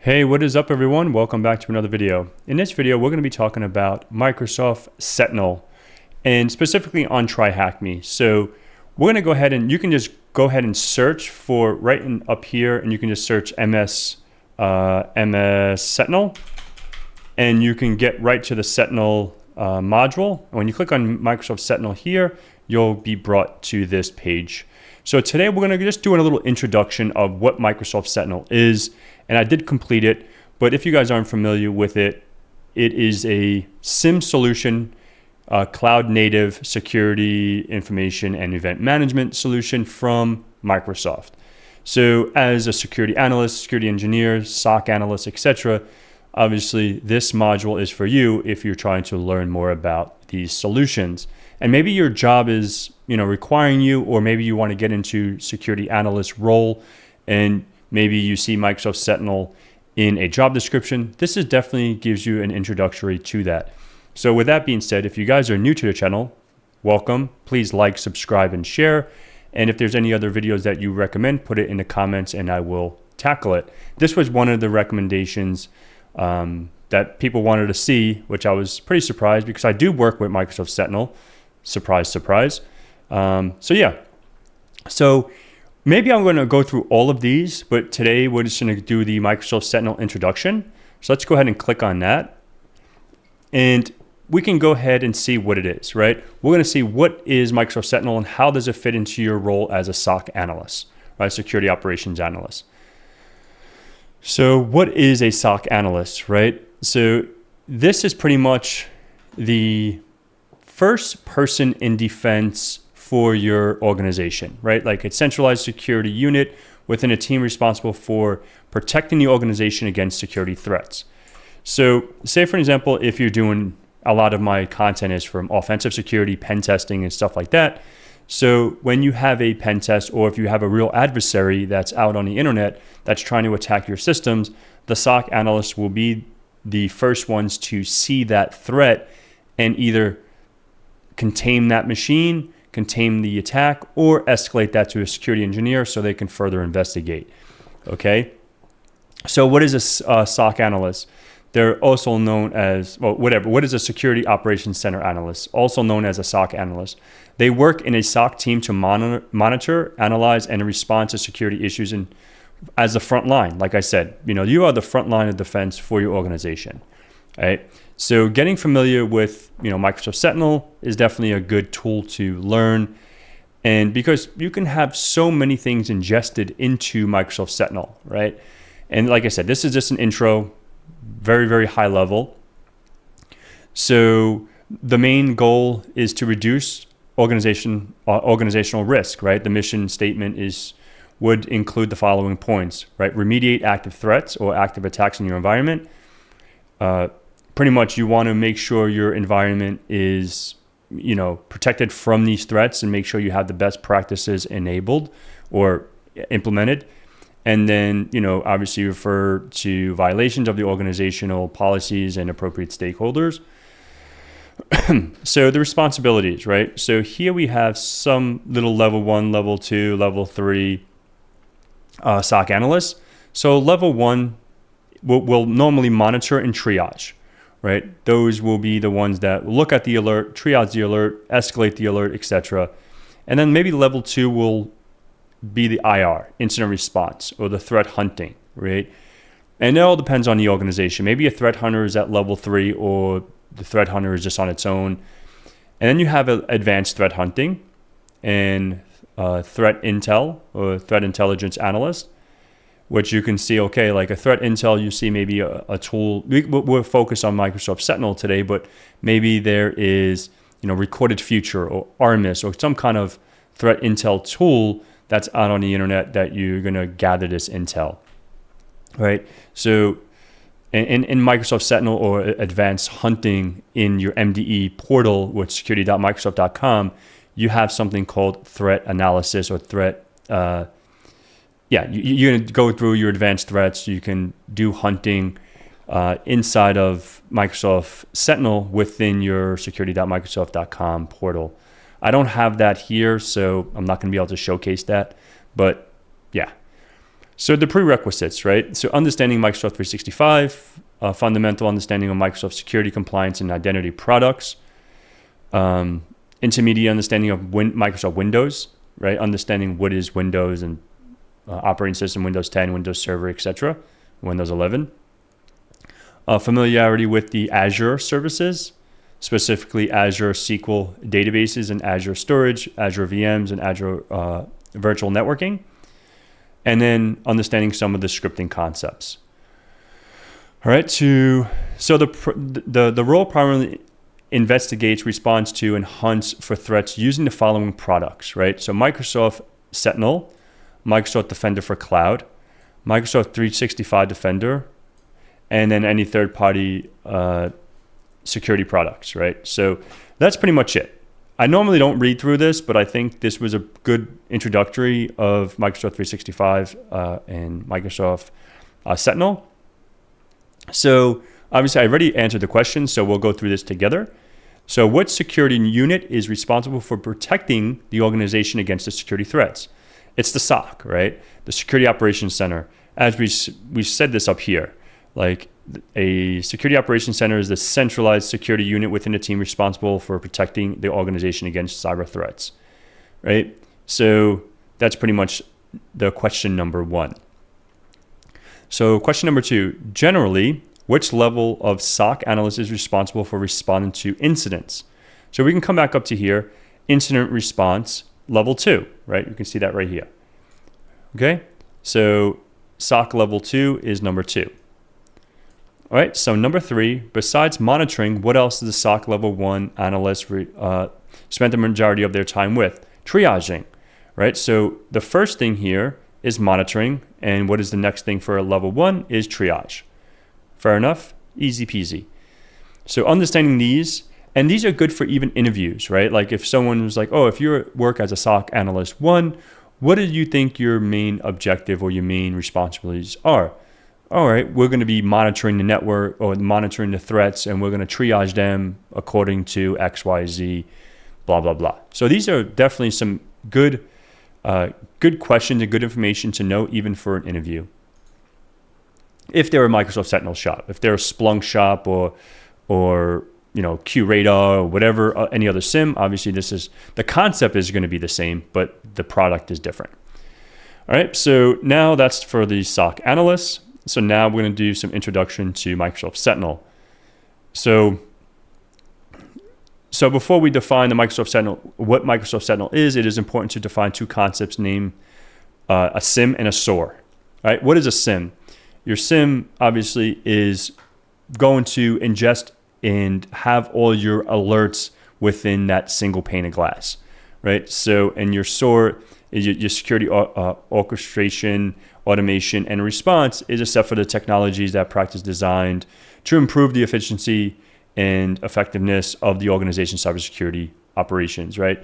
Hey, what is up everyone? Welcome back to another video. In this video, we're going to be talking about Microsoft Sentinel and specifically on TryHackMe. So we're going to go ahead and you can just go ahead and search for up here, and you can just search MS Sentinel, and you can get right to the Sentinel module. And when you click on Microsoft Sentinel here, you'll be brought to this page. So today we're going to just do a little introduction of what Microsoft Sentinel is. And I did complete it, but if you guys aren't familiar with it, it is a SIEM solution, cloud native security, information, and event management solution from Microsoft. So as a security analyst, security engineer, SOC analyst, etc., obviously this module is for you if you're trying to learn more about these solutions. And maybe your job is, requiring you, or maybe you want to get into security analyst role and maybe you see Microsoft Sentinel in a job description. This is definitely gives you an introductory to that. So with that being said, if you guys are new to the channel, welcome. Please like, subscribe, and share. And if there's any other videos that you recommend, put it in the comments and I will tackle it. This was one of the recommendations that people wanted to see, which I was pretty surprised because I do work with Microsoft Sentinel. Surprise, surprise. So maybe I'm going to go through all of these, but today we're just going to do the Microsoft Sentinel introduction. So let's go ahead and click on that. And we can go ahead and see what it is, right? We're going to see what is Microsoft Sentinel and how does it fit into your role as a SOC analyst, right? Security operations analyst. So what is a SOC analyst, right? So this is pretty much the first person in defense for your organization, right? Like a centralized security unit within a team responsible for protecting the organization against security threats. So say for example, if you're doing, a lot of my content is from offensive security, pen testing and stuff like that. So when you have a pen test, or if you have a real adversary that's out on the internet that's trying to attack your systems, the SOC analysts will be the first ones to see that threat and either contain that machine, contain the attack, or escalate that to a security engineer so they can further investigate. Okay. So what is a SOC analyst? They're also known as, what is a security operations center analyst? Also known as a SOC analyst. They work in a SOC team to monitor, analyze, and respond to security issues as the front line. Like I said, you are the front line of defense for your organization. Right? So getting familiar with Microsoft Sentinel is definitely a good tool to learn, and because you can have so many things ingested into Microsoft Sentinel, right? And like I said, this is just an intro, very, very high level. So the main goal is to reduce organizational risk, right? The mission statement would include the following points, right? Remediate active threats or active attacks in your environment. Pretty much you want to make sure your environment is, protected from these threats, and make sure you have the best practices enabled or implemented. And then, obviously refer to violations of the organizational policies and appropriate stakeholders. So the responsibilities, right? So here we have some little level 1, level 2, level 3 SOC analysts. So level 1 will normally monitor and triage. Right? Those will be the ones that look at the alert, triage the alert, escalate the alert, etc. And then maybe level 2 will be the IR, incident response, or the threat hunting, right? And it all depends on the organization. Maybe a threat hunter is at level 3, or the threat hunter is just on its own. And then you have advanced threat hunting and threat intel, or threat intelligence analyst, which you can see, okay, like a threat intel, you see maybe a tool. We're focused on Microsoft Sentinel today, but maybe there is, Recorded Future or Armis or some kind of threat intel tool that's out on the internet that you're going to gather this intel, right? So in Microsoft Sentinel or advanced hunting in your MDE portal with security.microsoft.com, you have something called threat analysis or threat you're going to go through your advanced threats. You can do hunting inside of Microsoft Sentinel within your security.microsoft.com portal. I don't have that here, so I'm not going to be able to showcase that. But yeah. So the prerequisites, right? So understanding Microsoft 365, fundamental understanding of Microsoft security, compliance, and identity products, intermediate understanding of Microsoft Windows, right? Understanding what is Windows and operating system, Windows 10, Windows Server, etc., Windows 11. Familiarity with the Azure services, specifically Azure SQL databases and Azure storage, Azure VMs, and Azure virtual networking. And then understanding some of the scripting concepts. All right, so the role primarily investigates, responds to, and hunts for threats using the following products, right? So Microsoft Sentinel, Microsoft Defender for Cloud, Microsoft 365 Defender, and then any third-party security products, right? So that's pretty much it. I normally don't read through this, but I think this was a good introductory of Microsoft 365 and Microsoft Sentinel. So obviously I already answered the question, so we'll go through this together. So what security unit is responsible for protecting the organization against the security threats? It's the SOC, right? The Security Operations Center. As we said this up here, like a Security Operations Center is the centralized security unit within a team responsible for protecting the organization against cyber threats, right? So that's pretty much the question number one. So question number two, generally, which level of SOC analyst is responsible for responding to incidents? So we can come back up to here, incident response, level 2, right? You can see that right here. Okay, so SOC level 2 is number 2. All right, so number 3, besides monitoring, what else does the SOC level 1 analyst spend the majority of their time with? Triaging, right? So the first thing here is monitoring, and what is the next thing for a level 1 is triage. Fair enough? Easy peasy. So understanding these, and these are good for even interviews, right? Like if someone was like, oh, if you work as a SOC analyst 1, what do you think your main objective or your main responsibilities are? All right, we're going to be monitoring the network or monitoring the threats, and we're going to triage them according to X, Y, Z, blah, blah, blah. So these are definitely some good questions and good information to know even for an interview. If they're a Microsoft Sentinel shop, if they're a Splunk shop or QRadar or whatever, any other SIEM, obviously the concept is going to be the same, but the product is different. All right, so now that's for the SOC analysts. So now we're going to do some introduction to Microsoft Sentinel. So before we define the Microsoft Sentinel, what Microsoft Sentinel is, it is important to define two concepts named a SIEM and a SOAR. All right, what is a SIEM? Your SIEM obviously is going to ingest and have all your alerts within that single pane of glass, right? So, and your SOAR is your security orchestration, automation, and response is a set for the technologies that practice designed to improve the efficiency and effectiveness of the organization's cybersecurity operations, right?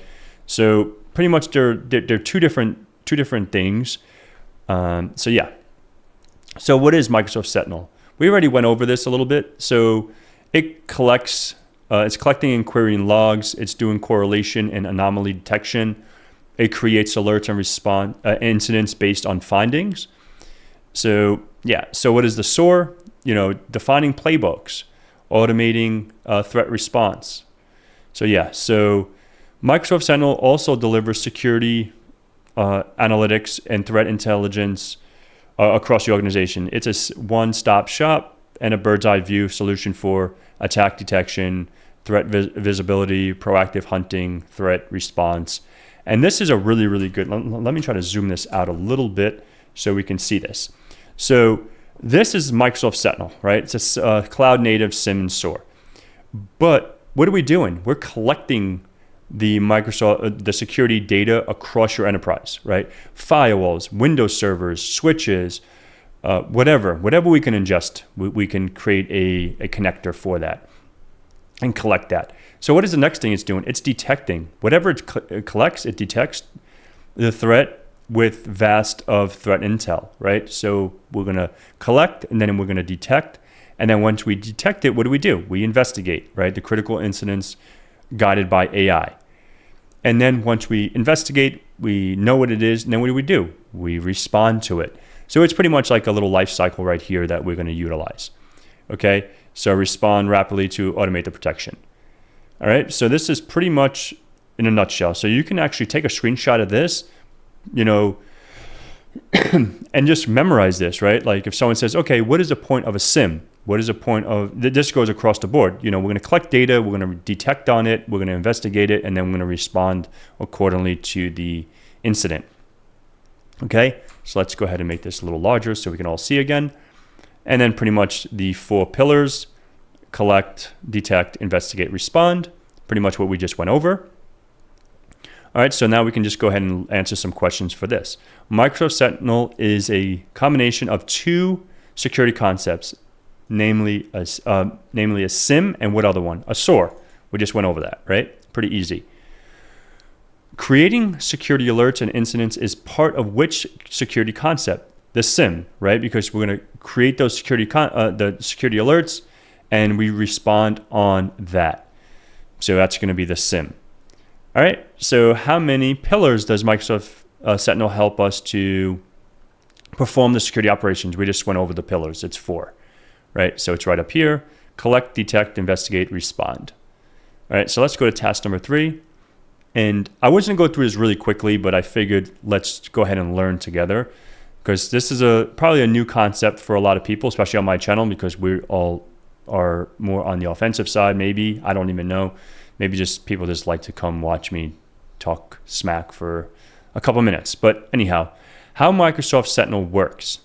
So pretty much they're two different things. So yeah. So what is Microsoft Sentinel? We already went over this a little bit. So it collects, it's collecting and querying logs. It's doing correlation and anomaly detection. It creates alerts and response incidents based on findings. So yeah, so what is the SOAR? Defining playbooks, automating threat response. So yeah, so Microsoft Sentinel also delivers security analytics and threat intelligence across the organization. It's a one-stop shop and a bird's eye view solution for attack detection, threat visibility, proactive hunting, threat response. And this is a really, really good, let me try to zoom this out a little bit so we can see this. So this is Microsoft Sentinel, right? It's a cloud native SIEM and SOAR. But what are we doing? We're collecting the security data across your enterprise, right? Firewalls, Windows servers, switches, whatever we can ingest, we can create a connector for that and collect that. So what is the next thing it's doing? It's detecting. Whatever it collects, it detects the threat with vast of threat intel, right? So we're going to collect, and then we're going to detect. And then once we detect it, what do? We investigate, right? The critical incidents guided by AI. And then once we investigate, we know what it is, and then what do? We respond to it. So it's pretty much like a little life cycle right here that we're going to utilize. Okay, so respond rapidly to automate the protection. All right, so this is pretty much in a nutshell. So you can actually take a screenshot of this, you know, and just memorize this, right? Like if someone says, okay, what is the point of a SIM? What is the point of, this goes across the board. You know, we're going to collect data, we're going to detect on it, we're going to investigate it, and then we're going to respond accordingly to the incident. Okay, so let's go ahead and make this a little larger so we can all see again. And then pretty much the 4 pillars: collect, detect, investigate, respond. Pretty much what we just went over. All right, so now we can just go ahead and answer some questions for this. Microsoft Sentinel is a combination of 2 security concepts, namely a SIEM and what other one? A SOAR. We just went over that, right? Pretty easy. Creating security alerts and incidents is part of which security concept? The SIEM, right? Because we're going to create those the security alerts and we respond on that. So that's going to be the SIEM. All right, so how many pillars does Microsoft Sentinel help us to perform the security operations? We just went over the pillars. It's 4, right? So it's right up here: collect, detect, investigate, respond. All right, so let's go to task number 3. And I wasn't going to go through this really quickly, but I figured let's go ahead and learn together, because this is probably a new concept for a lot of people, especially on my channel, because we all are more on the offensive side. Maybe, I don't even know. Maybe just people just like to come watch me talk smack for a couple minutes. But anyhow, how Microsoft Sentinel works.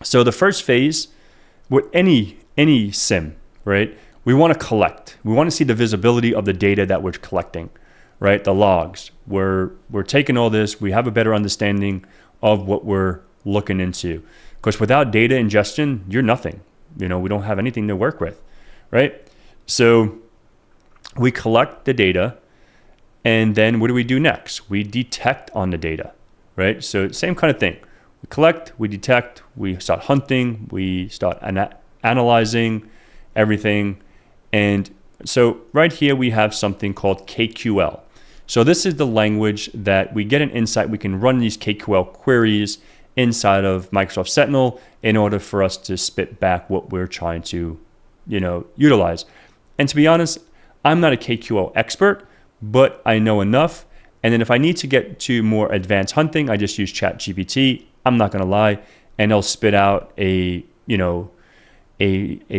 So the first phase, with any SIEM, right? We want to collect. We want to see the visibility of the data that we're collecting, right? The logs. We're taking all this. We have a better understanding of what we're looking into. Because without data ingestion, you're nothing. You know, we don't have anything to work with, right? So we collect the data, and then what do we do next? We detect on the data, right? So same kind of thing. We collect, we detect, we start hunting, we start analyzing everything. And so right here we have something called KQL. So this is the language that we get an insight. We can run these KQL queries inside of Microsoft Sentinel in order for us to spit back what we're trying to, you know, utilize. And to be honest, I'm not a KQL expert, but I know enough. And then if I need to get to more advanced hunting, I just use ChatGPT. I'm not going to lie, and it'll spit out a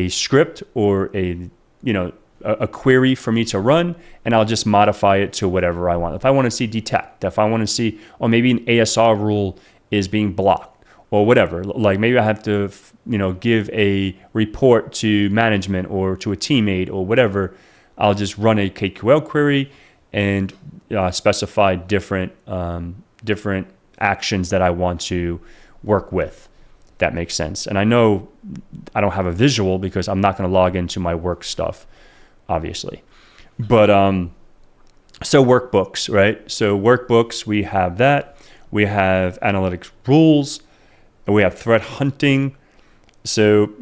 script or a query for me to run, and I'll just modify it to whatever I want. If I want to see detect, if I want to see, or maybe an ASR rule is being blocked or whatever, like maybe I have to, give a report to management or to a teammate or whatever, I'll just run a KQL query and specify different actions that I want to work with. If that makes sense. And I know I don't have a visual because I'm not going to log into my work stuff, obviously. But so workbooks, right? So workbooks, we have that. We have analytics rules. And we have threat hunting. So,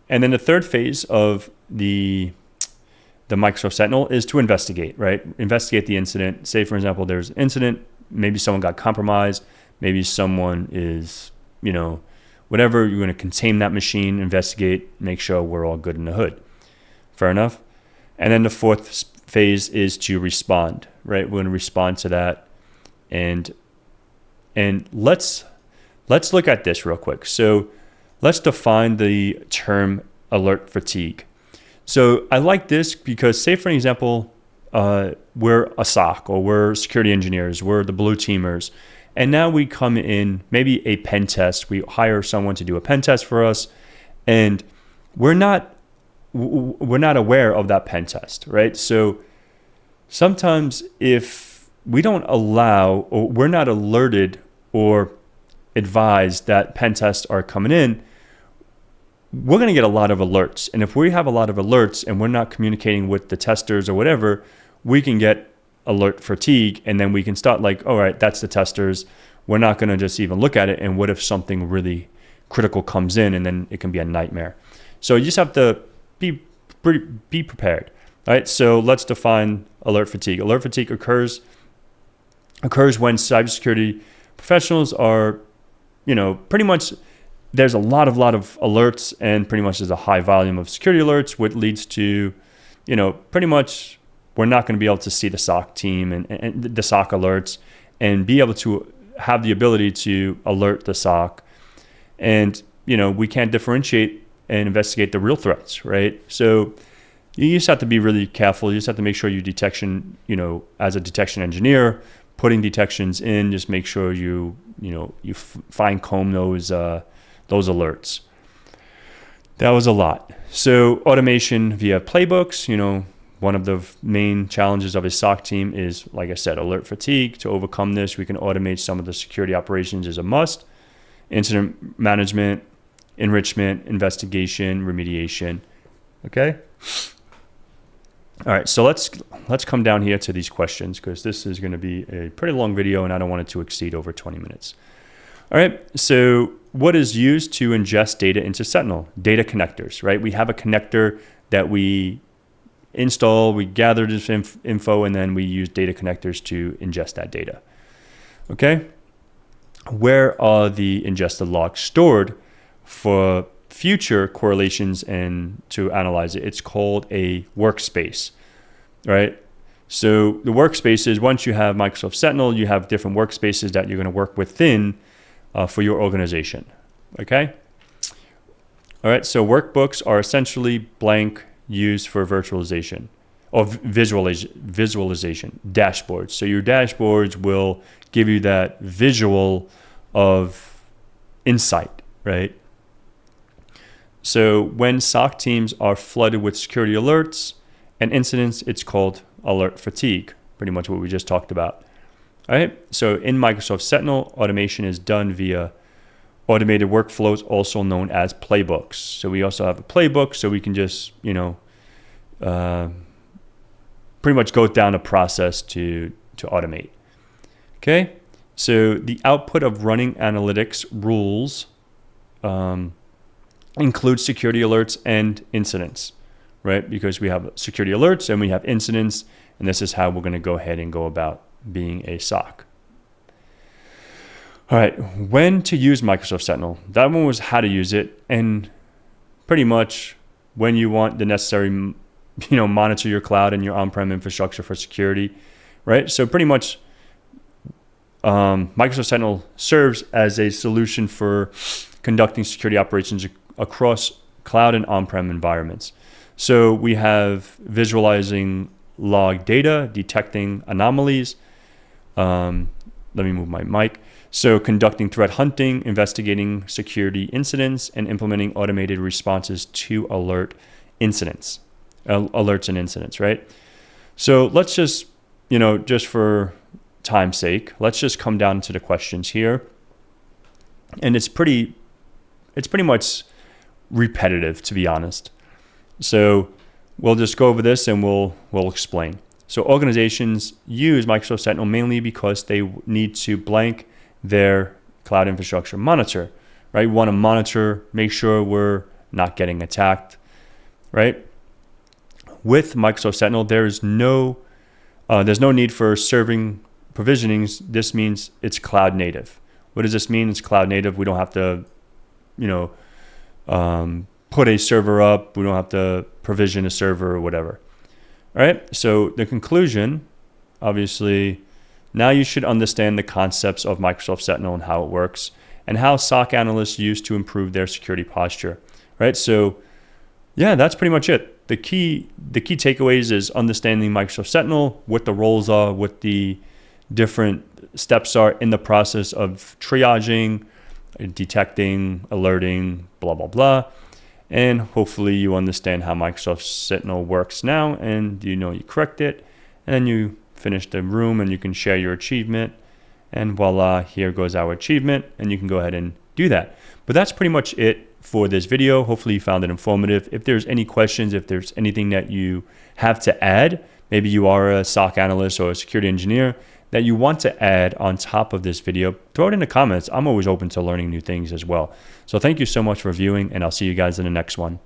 and then the third phase of the Microsoft Sentinel is to investigate, right? Investigate the incident. Say, for example, there's an incident. Maybe someone got compromised. Maybe someone is, whatever. You're going to contain that machine, investigate, make sure we're all good in the hood. Fair enough? And then the fourth phase is to respond, right? We're going to respond to that. And let's look at this real quick. So let's define the term alert fatigue. So I like this because, say for an example, we're a SOC or we're security engineers, we're the blue teamers, and now we come in maybe a pen test. We hire someone to do a pen test for us, and we're not aware of that pen test, right? So sometimes if we don't allow or we're not alerted or advised that pen tests are coming in, we're going to get a lot of alerts. And if we have a lot of alerts and we're not communicating with the testers or whatever, we can get alert fatigue. And then we can start like, all right, that's the testers. We're not going to just even look at it. And what if something really critical comes in, and then it can be a nightmare. So you just have to be prepared. All right. So let's define alert fatigue. Alert fatigue occurs when cybersecurity professionals are, pretty much there's a lot of alerts, and pretty much there's a high volume of security alerts, which leads to, pretty much we're not going to be able to see the SOC team and the SOC alerts and be able to have the ability to alert the SOC. And, we can't differentiate and investigate the real threats, right? So you just have to be really careful. You just have to make sure you detection, as a detection engineer, putting detections in, just make sure you fine comb those alerts. That was a lot. So automation via playbooks, one of the main challenges of a SOC team is, like I said, alert fatigue. To overcome this, we can automate some of the security operations as a must. Incident management, enrichment, investigation, remediation. Okay. All right. So let's come down here to these questions, because this is going to be a pretty long video and I don't want it to exceed over 20 minutes. All right. So what is used to ingest data into Sentinel? Data connectors, right? We have a connector that we install, we gather this info, and then we use data connectors to ingest that data. Okay. Where are the ingested logs stored for future correlations and to analyze it? It's called a workspace, right? So the workspace is, once you have Microsoft Sentinel, you have different workspaces that you're going to work within for your organization. Okay. All right. So workbooks are essentially blank, used for virtualization or visualization dashboards. So your dashboards will give you that visual of insight, right? So when SOC teams are flooded with security alerts and incidents, it's called alert fatigue, pretty much what we just talked about. All right. So in Microsoft Sentinel, automation is done via automated workflows, also known as playbooks. So we also have a playbook, so we can just, pretty much go down a process to automate. Okay. So the output of running analytics rules includes security alerts and incidents, right? Because we have security alerts and we have incidents, and this is how we're going to go ahead and go about being a SOC. All right, when to use Microsoft Sentinel. That one was how to use it, and pretty much when you want the necessary, monitor your cloud and your on-prem infrastructure for security, right? So pretty much Microsoft Sentinel serves as a solution for conducting security operations across cloud and on-prem environments. So we have visualizing log data, detecting anomalies. Let me move my mic. So conducting threat hunting, investigating security incidents, and implementing automated responses to alerts and incidents, right? So let's just, just for time's sake, let's just come down to the questions here. And it's pretty much repetitive, to be honest. So we'll just go over this and we'll explain. So organizations use Microsoft Sentinel mainly because they need to blank their cloud infrastructure monitor, right? We want to monitor, make sure we're not getting attacked, right? With Microsoft Sentinel, there's no need for serving provisionings. This means it's cloud native. What does this mean? It's cloud native. We don't have to, put a server up. We don't have to provision a server or whatever. All right. So the conclusion, obviously, now you should understand the concepts of Microsoft Sentinel and how it works, and how SOC analysts use to improve their security posture. Right. So yeah, that's pretty much it. The key takeaways is understanding Microsoft Sentinel, what the roles are, what the different steps are in the process of triaging, detecting, alerting, blah, blah, blah. And hopefully you understand how Microsoft Sentinel works now, and you correct it, and then you finish the room and you can share your achievement, and voila, here goes our achievement, and you can go ahead and do that. But that's pretty much it for this video. Hopefully you found it informative. If there's any questions, if there's anything that you have to add, maybe you are a SOC analyst or a security engineer that you want to add on top of this video, throw it in the comments. I'm always open to learning new things as well. So thank you so much for viewing, and I'll see you guys in the next one.